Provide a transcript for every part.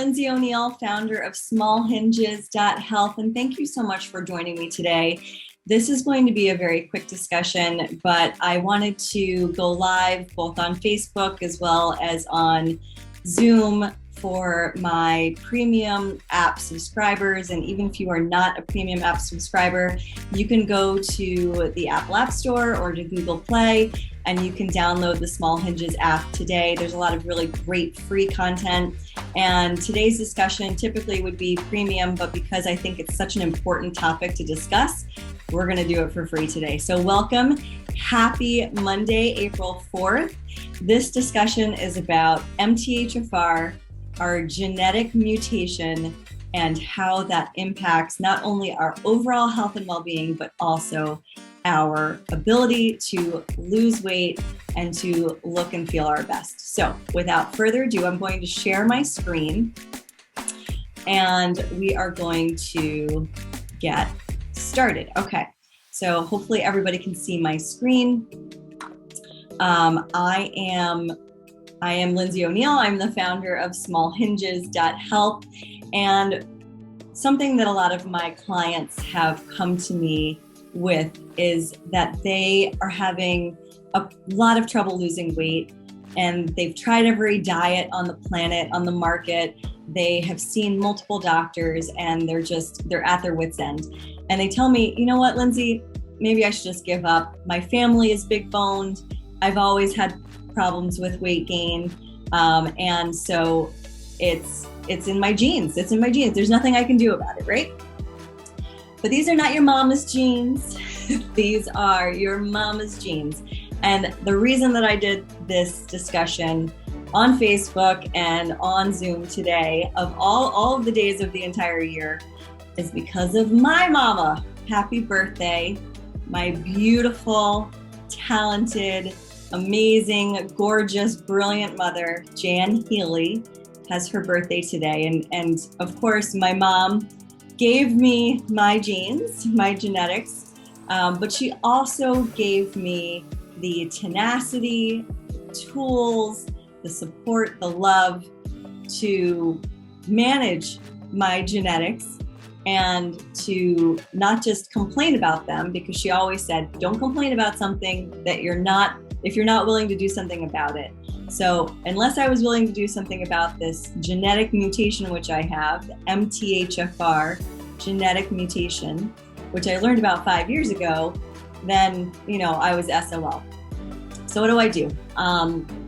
Lindsay O'Neill, founder of Small Hinges Health, and thank you so much for joining me today. This is going to be a very quick discussion, but I wanted to go live both on Facebook as well as on Zoom for my premium app subscribers. And even if you are not a premium app subscriber, you can go to the Apple App Store or to Google Play and you can download the Small Hinges app today. There's a lot of really great free content. And today's discussion typically would be premium, but because I think it's such an important topic to discuss, we're going to do it for free today. So welcome. Happy Monday, April 4th. This discussion is about MTHFR, our genetic mutation, and how that impacts not only our overall health and well-being, but also our ability to lose weight and to look and feel our best. So without further ado, I'm going to share my screen and we are going to get started. Okay, so hopefully everybody can see my screen. I am Lindsay O'Neill. I'm the founder of Small Hinges Health, and something that a lot of my clients have come to me with is that they are having a lot of trouble losing weight, and they've tried every diet on the planet, on the market. They have seen multiple doctors and they're at their wits' end. And they tell me, you know what, Lindsay, maybe I should just give up. My family is big boned. I've always had problems with weight gain. And so it's in my genes. It's in my genes. There's nothing I can do about it, right? But these are not your mama's genes. These are your mama's genes. And the reason that I did this discussion on Facebook and on Zoom today, of all of the days of the entire year, is because of my mama. Happy birthday, my beautiful, talented, amazing, gorgeous, brilliant mother, Jan Healy, has her birthday today. And of course, my mom gave me my genes, my genetics, but she also gave me the tenacity, tools, the support, the love to manage my genetics and to not just complain about them, because she always said, don't complain about something that if you're not willing to do something about it. So unless I was willing to do something about this genetic mutation, which I have, the MTHFR genetic mutation, which I learned about 5 years ago, then, I was SOL. So what do?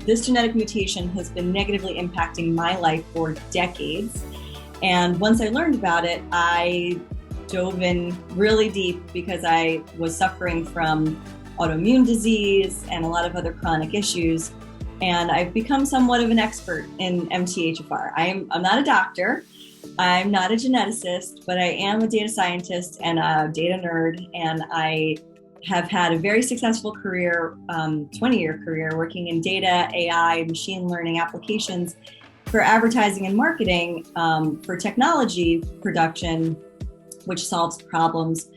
This genetic mutation has been negatively impacting my life for decades. And once I learned about it, I dove in really deep because I was suffering from autoimmune disease and a lot of other chronic issues. And I've become somewhat of an expert in MTHFR. I'm not a doctor, I'm not a geneticist, but I am a data scientist and a data nerd. And I have had a very successful career, 20-year career, working in data, AI, machine learning applications for advertising and marketing, for technology production, which solves problems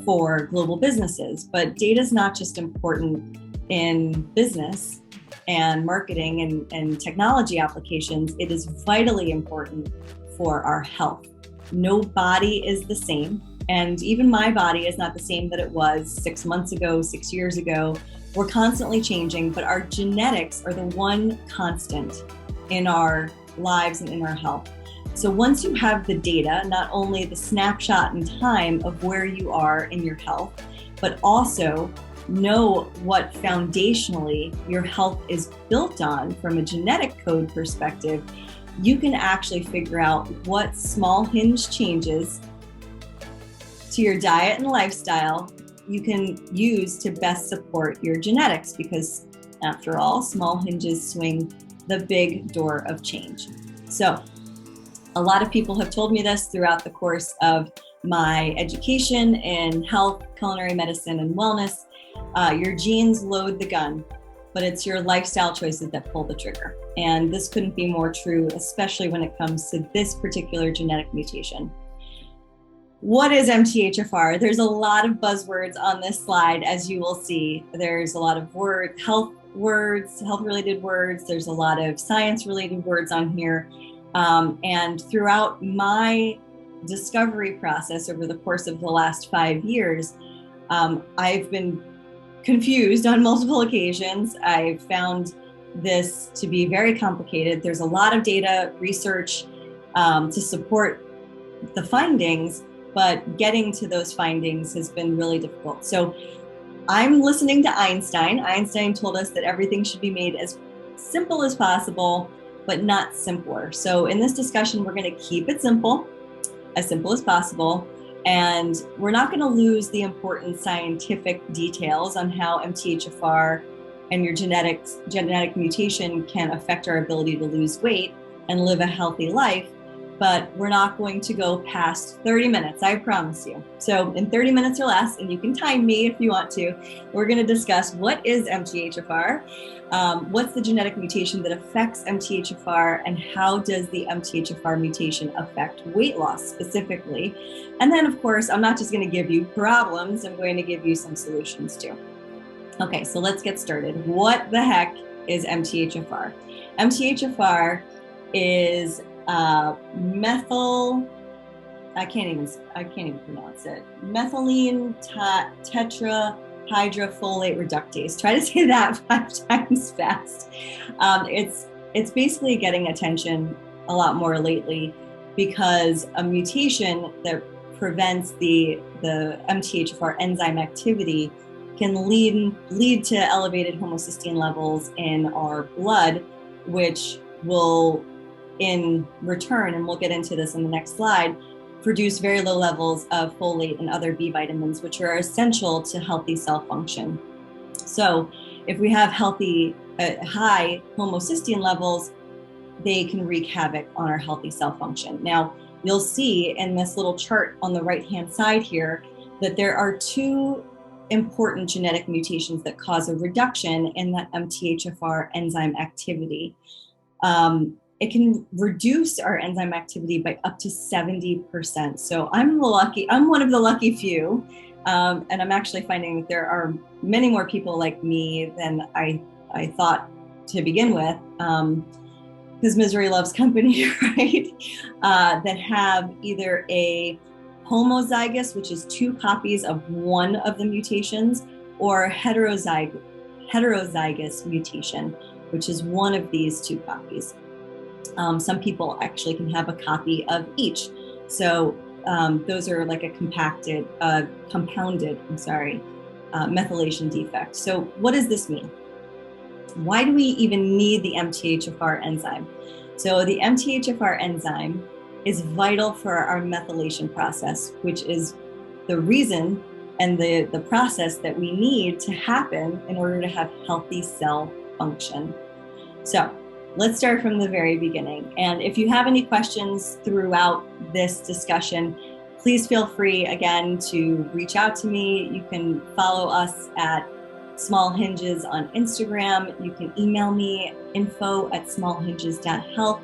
for global businesses. But data is not just important in business and marketing and technology applications. It is vitally important for our health. No body is the same. And even my body is not the same that it was 6 months ago, 6 years ago. We're constantly changing, but our genetics are the one constant in our lives and in our health. So once you have the data, not only the snapshot in time of where you are in your health, but also know what foundationally your health is built on from a genetic code perspective, you can actually figure out what small hinge changes to your diet and lifestyle you can use to best support your genetics, because after all, small hinges swing the big door of change. So a lot of people have told me this throughout the course of my education in health, culinary medicine, and wellness. Your genes load the gun, but it's your lifestyle choices that pull the trigger. And this couldn't be more true, especially when it comes to this particular genetic mutation. What is MTHFR? There's a lot of buzzwords on this slide, as you will see. There's a lot of health-related words. There's a lot of science-related words on here. And throughout my discovery process over the course of the last 5 years, I've been confused on multiple occasions. I've found this to be very complicated. There's a lot of data research to support the findings, but getting to those findings has been really difficult. So I'm listening to Einstein. Einstein told us that everything should be made as simple as possible, but not simpler. So in this discussion, we're going to keep it simple as possible. And we're not going to lose the important scientific details on how MTHFR and your genetic mutation can affect our ability to lose weight and live a healthy life. But we're not going to go past 30 minutes, I promise you. So in 30 minutes or less, and you can time me if you want to, we're going to discuss what is MTHFR, what's the genetic mutation that affects MTHFR, and how does the MTHFR mutation affect weight loss specifically. And then, of course, I'm not just going to give you problems, I'm going to give you some solutions too. Okay, so let's get started. What the heck is MTHFR? MTHFR is methyl, I can't even pronounce it. Methylene tetrahydrofolate reductase. Try to say that 5 times fast. It's basically getting attention a lot more lately because a mutation that prevents the MTHFR enzyme activity can lead to elevated homocysteine levels in our blood, which will in return, and we'll get into this in the next slide, produce very low levels of folate and other B vitamins, which are essential to healthy cell function. So if we have high homocysteine levels, they can wreak havoc on our healthy cell function. Now, you'll see in this little chart on the right-hand side here that there are 2 important genetic mutations that cause a reduction in that MTHFR enzyme activity. It can reduce our enzyme activity by up to 70%. So I'm one of the lucky few. And I'm actually finding that there are many more people like me than I thought to begin with, because misery loves company, right? That have either a homozygous, which is 2 copies of one of the mutations, or heterozygous mutation, which is one of these 2 copies. Some people actually can have a copy of each. So those are like a compounded methylation defect. So what does this mean? Why do we even need the MTHFR enzyme? So the MTHFR enzyme is vital for our methylation process, which is the reason and the process that we need to happen in order to have healthy cell function. So let's start from the very beginning. And if you have any questions throughout this discussion, please feel free again to reach out to me. You can follow us at Small Hinges on Instagram. You can email me info@smallhinges.health.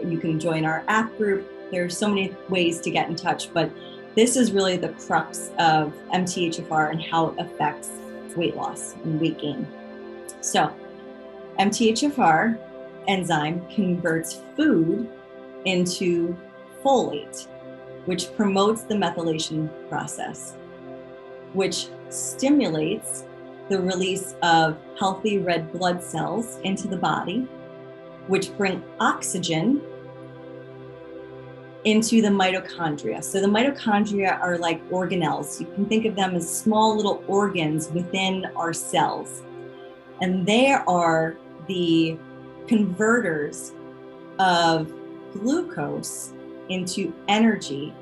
You can join our app group. There's so many ways to get in touch, but this is really the crux of MTHFR and how it affects weight loss and weight gain. So MTHFR enzyme converts food into folate, which promotes the methylation process, which stimulates the release of healthy red blood cells into the body, which bring oxygen into the mitochondria. So the mitochondria are like organelles. You can think of them as small little organs within our cells. And they are the converters of glucose into energy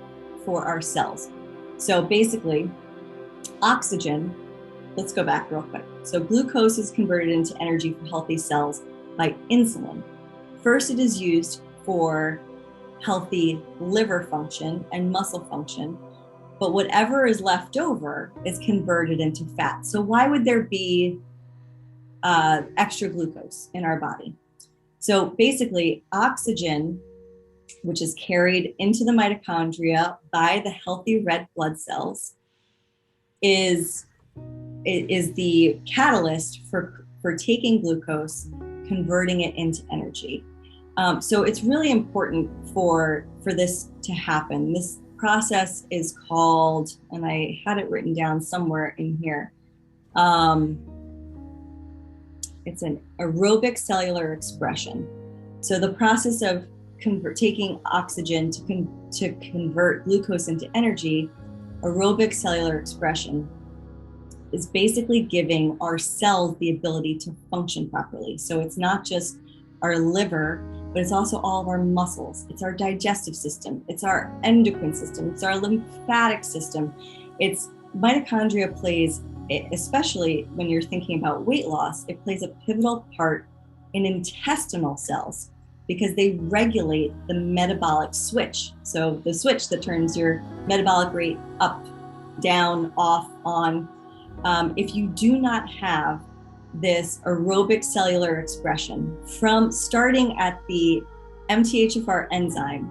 for our cells. So basically, oxygen, let's go back real quick. So glucose is converted into energy for healthy cells by insulin. First, it is used for healthy liver function and muscle function, but whatever is left over is converted into fat. So why would there be extra glucose in our body? So basically, oxygen, which is carried into the mitochondria by the healthy red blood cells, is the catalyst for taking glucose, converting it into energy. So it's really important for this to happen. This process is called, and I had it written down somewhere in here. It's an aerobic cellular expression. So the process of taking oxygen to convert glucose into energy, aerobic cellular expression, is basically giving our cells the ability to function properly. So it's not just our liver, but it's also all of our muscles. It's our digestive system. It's our endocrine system. It's our lymphatic system. It's mitochondria plays, especially when you're thinking about weight loss, it plays a pivotal part in intestinal cells because they regulate the metabolic switch. So the switch that turns your metabolic rate up, down, off, on. If you do not have this aerobic cellular expression from starting at the MTHFR enzyme,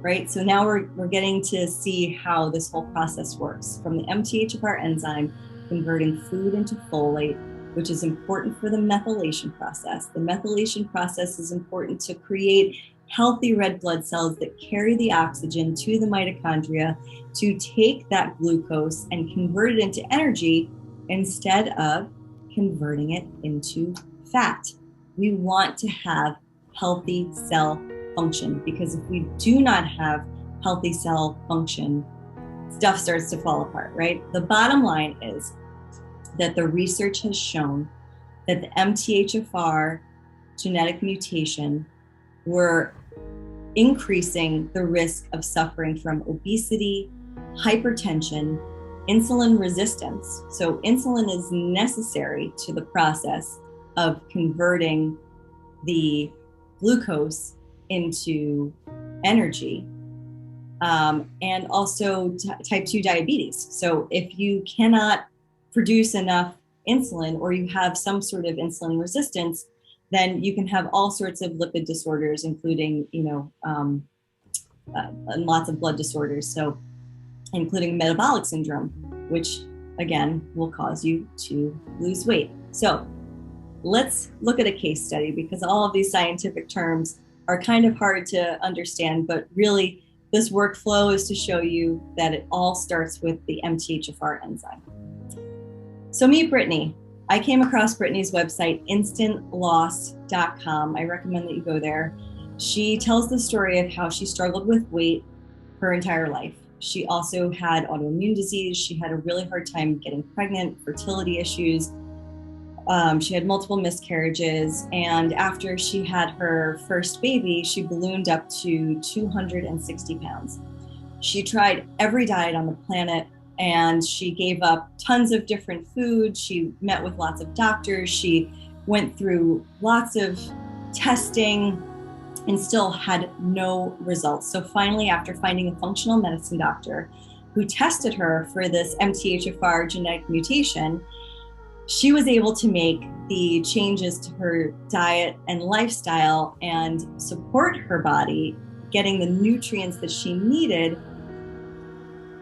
right? So now we're getting to see how this whole process works from the MTHFR enzyme, converting food into folate, which is important for the methylation process. The methylation process is important to create healthy red blood cells that carry the oxygen to the mitochondria to take that glucose and convert it into energy instead of converting it into fat. We want to have healthy cell function because if we do not have healthy cell function, stuff starts to fall apart, right? The bottom line is that the research has shown that the MTHFR genetic mutation were increasing the risk of suffering from obesity, hypertension, insulin resistance. So insulin is necessary to the process of converting the glucose into energy, and also type 2 diabetes. So if you cannot produce enough insulin or you have some sort of insulin resistance, then you can have all sorts of lipid disorders, including, lots of blood disorders. So including metabolic syndrome, which again will cause you to lose weight. So let's look at a case study because all of these scientific terms are kind of hard to understand, but really this workflow is to show you that it all starts with the MTHFR enzyme. So meet Brittany. I came across Brittany's website, instantloss.com. I recommend that you go there. She tells the story of how she struggled with weight her entire life. She also had autoimmune disease. She had a really hard time getting pregnant, fertility issues. She had multiple miscarriages. And after she had her first baby, she ballooned up to 260 pounds. She tried every diet on the planet and she gave up tons of different foods. She met with lots of doctors. She went through lots of testing and still had no results. So finally, after finding a functional medicine doctor who tested her for this MTHFR genetic mutation, she was able to make the changes to her diet and lifestyle and support her body getting the nutrients that she needed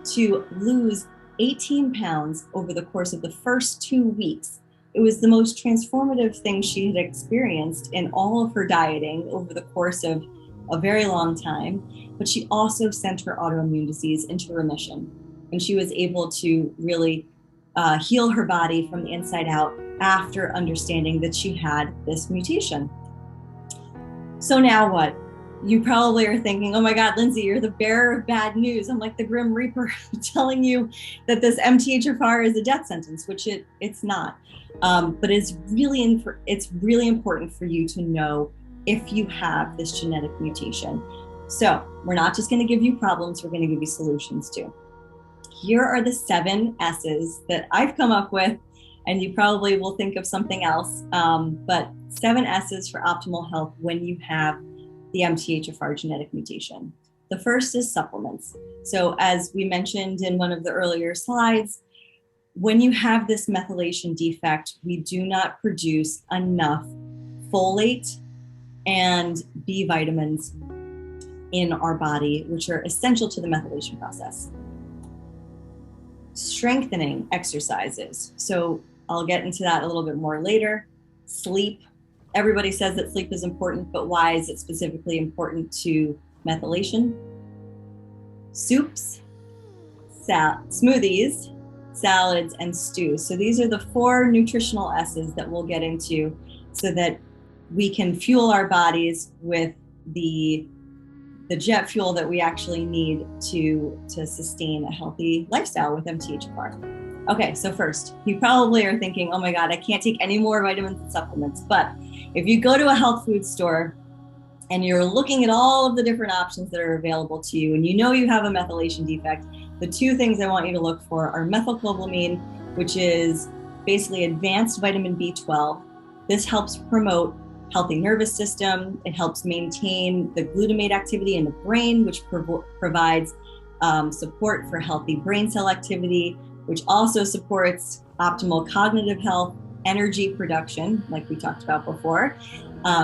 to lose 18 pounds over the course of the first 2 weeks. It was the most transformative thing she had experienced in all of her dieting over the course of a very long time, but she also sent her autoimmune disease into remission. And she was able to really heal her body from the inside out after understanding that she had this mutation. So now what? You probably are thinking, oh my God, Lindsay, you're the bearer of bad news. I'm like the Grim Reaper telling you that this MTHFR is a death sentence, which it's not. But it's really important for you to know if you have this genetic mutation. So we're not just going to give you problems, we're going to give you solutions too. Here are the 7 S's that I've come up with, and you probably will think of something else, but 7 S's for optimal health when you have the MTHFR genetic mutation. The first is supplements. So as we mentioned in one of the earlier slides, when you have this methylation defect, we do not produce enough folate and B vitamins in our body, which are essential to the methylation process. Strengthening exercises. So I'll get into that a little bit more later. Sleep Everybody says that sleep is important, but why is it specifically important to methylation? Soups, smoothies, salads, and stews. So these are the 4 nutritional S's that we'll get into so that we can fuel our bodies with the jet fuel that we actually need to sustain a healthy lifestyle with MTHFR. Okay, so first, you probably are thinking, oh my God, I can't take any more vitamins and supplements. But if you go to a health food store and you're looking at all of the different options that are available to you, and you know you have a methylation defect, the 2 things I want you to look for are methylcobalamin, which is basically advanced vitamin B12. This helps promote healthy nervous system. It helps maintain the glutamate activity in the brain, which provides support for healthy brain cell activity, which also supports optimal cognitive health, energy production, like we talked about before,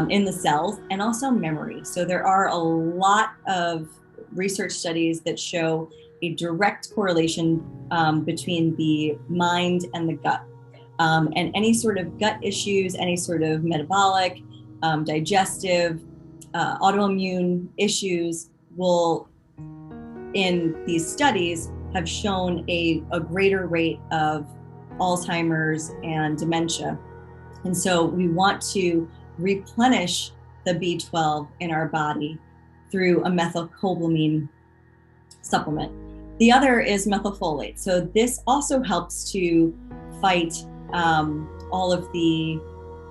in the cells, and also memory. So there are a lot of research studies that show a direct correlation between the mind and the gut. And any sort of gut issues, any sort of metabolic, digestive, autoimmune issues will, in these studies, have shown a greater rate of Alzheimer's and dementia. And so we want to replenish the B12 in our body through a methylcobalamin supplement. The other is methylfolate. So this also helps to fight all of the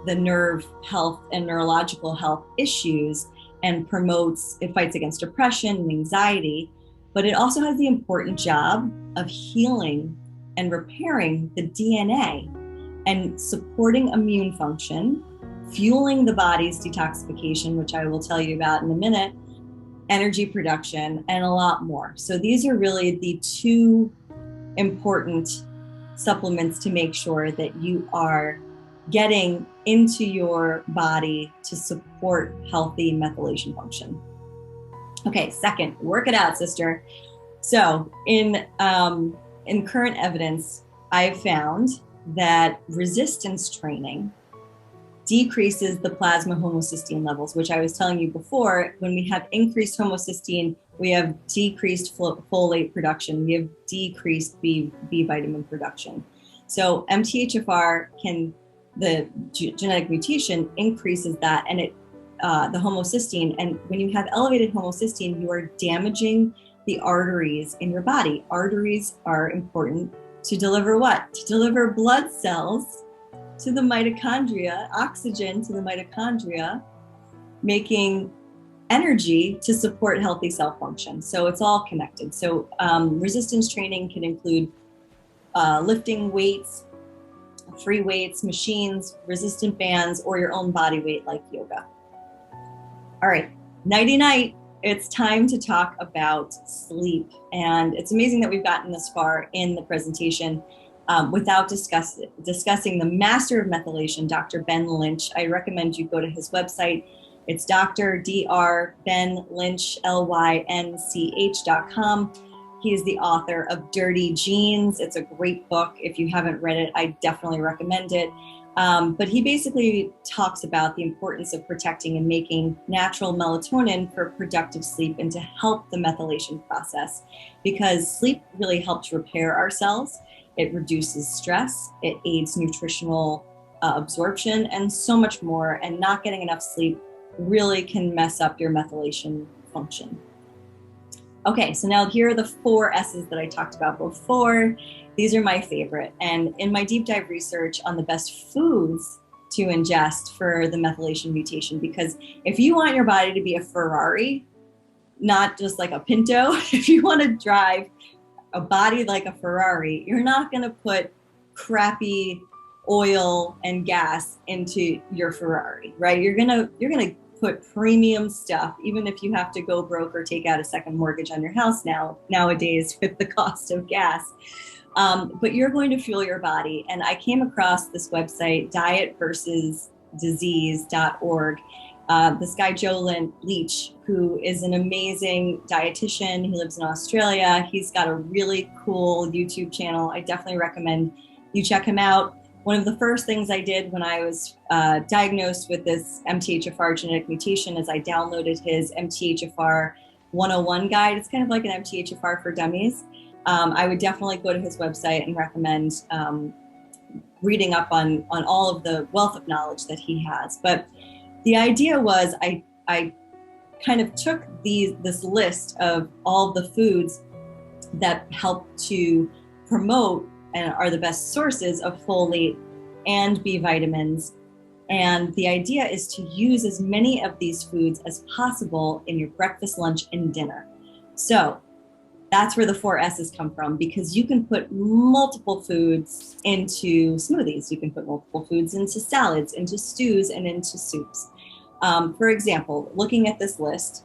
nerve health and neurological health issues and it fights against depression and anxiety, but it also has the important job of healing and repairing the DNA and supporting immune function, fueling the body's detoxification, which I will tell you about in a minute, energy production, and a lot more. So these are really the 2 important supplements to make sure that you are getting into your body to support healthy methylation function. Okay, second, work it out, sister. So in current evidence, I've found that resistance training decreases the plasma homocysteine levels, which I was telling you before. When we have increased homocysteine, we have decreased folate production, we have decreased B vitamin production. So MTHFR the genetic mutation increases that, and the homocysteine. And when you have elevated homocysteine, you are damaging the arteries in your body. Arteries are important to deliver what? To deliver blood cells to the mitochondria, oxygen to the mitochondria, making energy to support healthy cell function. So it's all connected. So resistance training can include lifting weights, free weights, machines, resistant bands, or your own body weight like yoga. All right, nighty-night. It's time to talk about sleep. And it's amazing that we've gotten this far in the presentation without discussing the master of methylation, Dr. Ben Lynch. I recommend you go to his website. It's Dr. Ben Lynch, LYNCH.com. He is the author of Dirty Genes. It's a great book. If you haven't read it, I definitely recommend it. But he basically talks about the importance of protecting and making natural melatonin for productive sleep and to help the methylation process, because sleep really helps repair our cells. It reduces stress, it aids nutritional absorption, and so much more. And not getting enough sleep really can mess up your methylation function. Okay, so now here are the 4 S's that I talked about before. These are my favorite. And in my deep dive research on the best foods to ingest for the methylation mutation, because if you want your body to be a Ferrari, not just like a Pinto, if you want to drive a body like a Ferrari, you're not going to put crappy oil and gas into your Ferrari, right? You're going to put premium stuff, even if you have to go broke or take out a second mortgage on your house nowadays with the cost of gas. But you're going to fuel your body. And I came across this website, dietversusdisease.org. This guy, Joe Leach, who is an amazing dietitian. He lives in Australia. He's got a really cool YouTube channel. I definitely recommend you check him out. one of the first things I did when I was diagnosed with this MTHFR genetic mutation is I downloaded his MTHFR 101 guide. It's kind of like an MTHFR for dummies. I would definitely go to his website and recommend reading up on all of the wealth of knowledge that he has. But the idea was I kind of took this list of all the foods that help to promote and are the best sources of folate and B vitamins. And the idea is to use as many of these foods as possible in your breakfast, lunch, and dinner. So that's where the 4 S's come from, because you can put multiple foods into smoothies. You can put multiple foods into salads, into stews, and into soups. For example, looking at this list,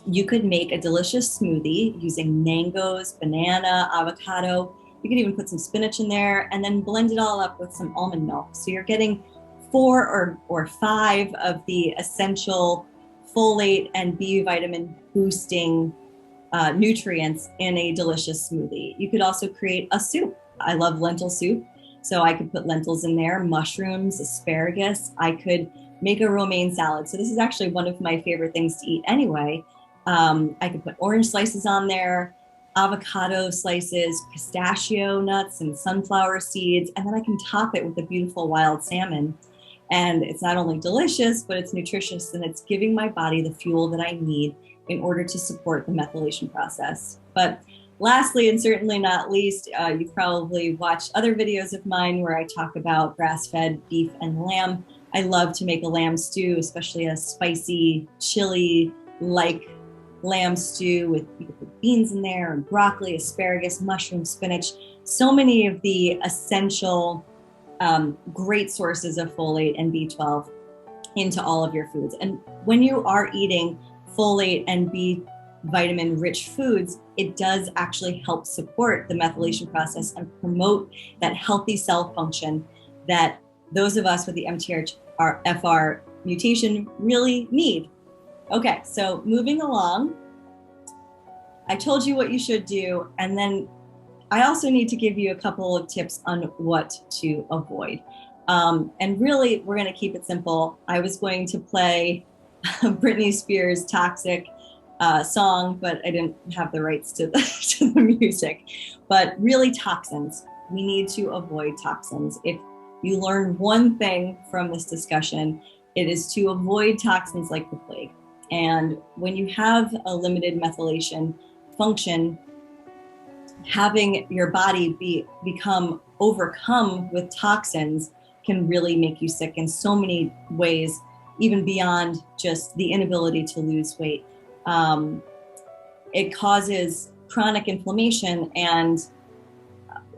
you could make a delicious smoothie using mangoes, banana, avocado. You could even put some spinach in there and then blend it all up with some almond milk. So you're getting 4 or 5 of the essential folate and B vitamin boosting nutrients in a delicious smoothie. You could also create a soup. I love lentil soup, so I could put lentils in there, mushrooms, asparagus. I could make a romaine salad. So this is actually one of my favorite things to eat anyway. I could put orange slices on there, avocado slices, pistachio nuts, and sunflower seeds, and then I can top it with a beautiful wild salmon. And it's not only delicious, but it's nutritious, and it's giving my body the fuel that I need in order to support the methylation process. But lastly, and certainly not least, you've probably watched other videos of mine where I talk about grass-fed beef and lamb. I love to make a lamb stew, especially a spicy, chili-like lamb stew with, you can put beans in there, and broccoli, asparagus, mushroom, spinach. So many of the essential great sources of folate and B12 into all of your foods. And when you are eating folate and B vitamin rich foods, it does actually help support the methylation process and promote that healthy cell function that those of us with the MTHFR mutation really need. Okay, so moving along, I told you what you should do, and then I also need to give you a couple of tips on what to avoid. And really, we're going to keep it simple. I was going to play Brittany Spears' Toxic song, but I didn't have the rights to the music. But really, toxins. We need to avoid toxins. If you learn one thing from this discussion, it is to avoid toxins like the plague. And when you have a limited methylation function, having your body become overcome with toxins can really make you sick in so many ways, even beyond just the inability to lose weight. It causes chronic inflammation, and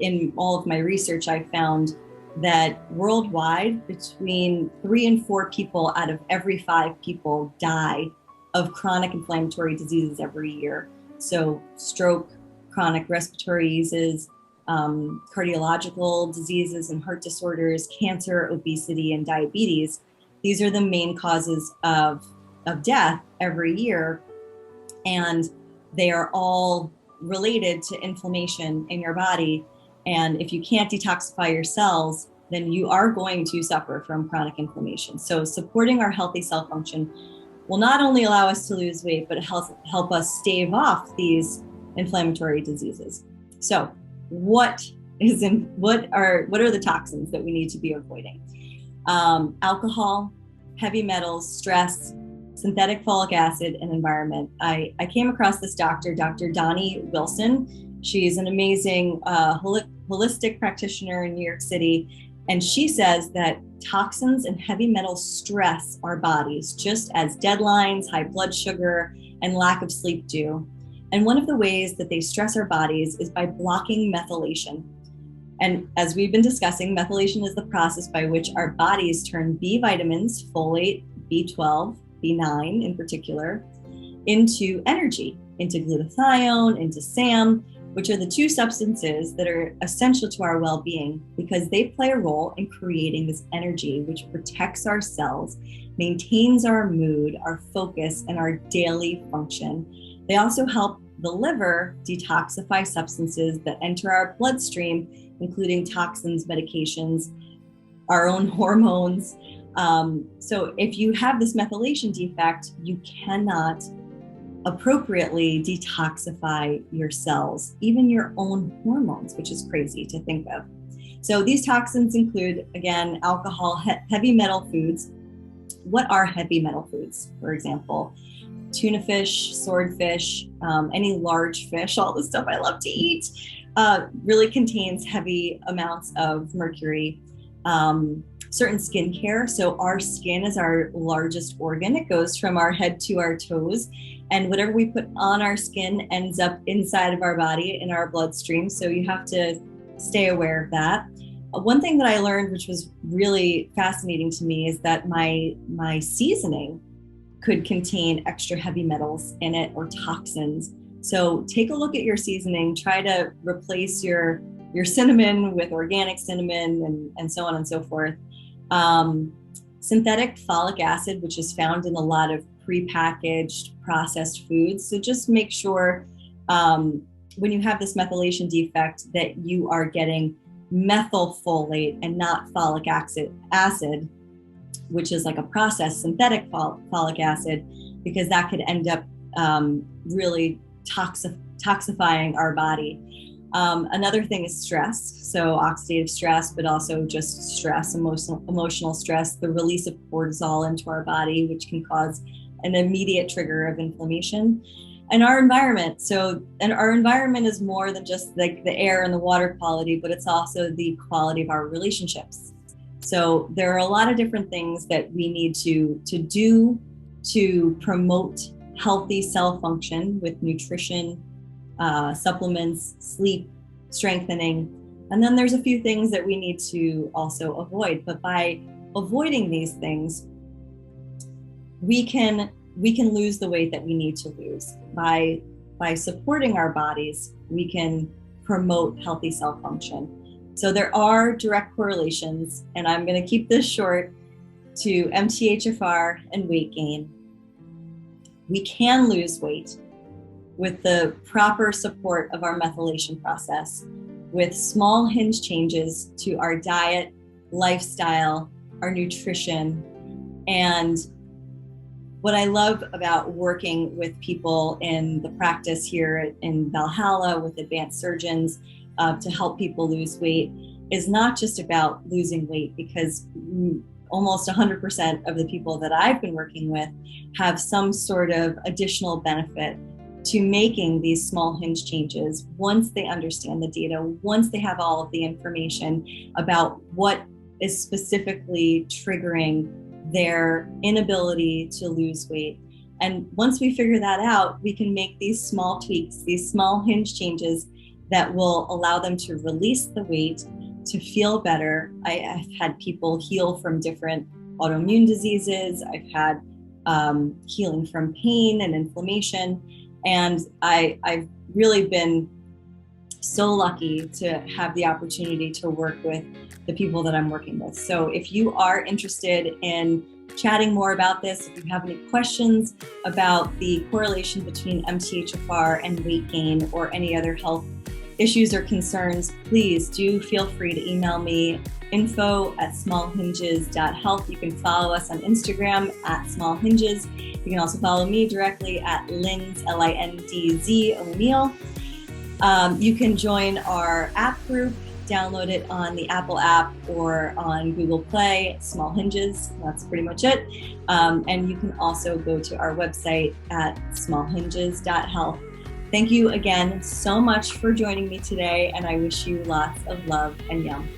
in all of my research, I found that worldwide, between 3 and 4 people out of every 5 people die of chronic inflammatory diseases every year. So stroke, chronic respiratory diseases, cardiological diseases and heart disorders, cancer, obesity, and diabetes. These are the main causes of death every year. And they are all related to inflammation in your body. And if you can't detoxify your cells, then you are going to suffer from chronic inflammation. So supporting our healthy cell function will not only allow us to lose weight, but help us stave off these inflammatory diseases. So what are the toxins that we need to be avoiding? Alcohol, heavy metals, stress, synthetic folic acid, and environment. I came across this Dr. Donnie Wilson. She's an amazing holistic practitioner in New York City. And she says that toxins and heavy metals stress our bodies, just as deadlines, high blood sugar, and lack of sleep do. And one of the ways that they stress our bodies is by blocking methylation. And as we've been discussing, methylation is the process by which our bodies turn B vitamins, folate, B12, B9 in particular, into energy, into glutathione, into SAM, which are the 2 substances that are essential to our well-being because they play a role in creating this energy, which protects our cells, maintains our mood, our focus, and our daily function. They also help the liver detoxify substances that enter our bloodstream, including toxins, medications, our own hormones. So if you have this methylation defect, you cannot appropriately detoxify your cells, even your own hormones, which is crazy to think of. So these toxins include, again, alcohol, heavy metal foods. What are heavy metal foods? For example, tuna fish, swordfish, any large fish, all the stuff I love to eat, really contains heavy amounts of mercury. Certain skincare. So our skin is our largest organ. It goes from our head to our toes, and whatever we put on our skin ends up inside of our body, in our bloodstream. So you have to stay aware of that. One thing that I learned, which was really fascinating to me, is that my seasoning could contain extra heavy metals in it, or toxins. So take a look at your seasoning. Try to replace your cinnamon with organic cinnamon, and so on and so forth. Synthetic folic acid, which is found in a lot of prepackaged processed foods. So just make sure when you have this methylation defect that you are getting methylfolate and not folic acid, which is like a processed synthetic folic acid, because that could end up really toxifying our body. Another thing is stress, so oxidative stress, but also just stress, emotional stress, the release of cortisol into our body, which can cause an immediate trigger of inflammation. And our environment. And our environment is more than just like the air and the water quality, but it's also the quality of our relationships. So there are a lot of different things that we need to do to promote healthy cell function with nutrition, supplements, sleep, strengthening. And then there's a few things that we need to also avoid. But by avoiding these things, we can lose the weight that we need to lose. By supporting our bodies, we can promote healthy cell function. So there are direct correlations, and I'm going to keep this short, to MTHFR and weight gain. We can lose weight with the proper support of our methylation process, with small hinge changes to our diet, lifestyle, our nutrition. And what I love about working with people in the practice here in Valhalla with advanced surgeons to help people lose weight is not just about losing weight, because almost 100% of the people that I've been working with have some sort of additional benefit to making these small hinge changes once they understand the data, once they have all of the information about what is specifically triggering their inability to lose weight. And once we figure that out, we can make these small tweaks, these small hinge changes that will allow them to release the weight, to feel better. I've had people heal from different autoimmune diseases. I've had healing from pain and inflammation. And I've really been so lucky to have the opportunity to work with the people that I'm working with. So if you are interested in chatting more about this, if you have any questions about the correlation between MTHFR and weight gain or any other health issues or concerns, please do feel free to email me, info@smallhinges.health. You can follow us on Instagram @smallhinges. You can also follow me directly at Lindsay, L-I-N-D-Z O'Neill. You can join our app group, download it on the Apple app or on Google Play, Small Hinges. That's pretty much it. And you can also go to our website at smallhinges.health. Thank you again so much for joining me today, and I wish you lots of love and yum.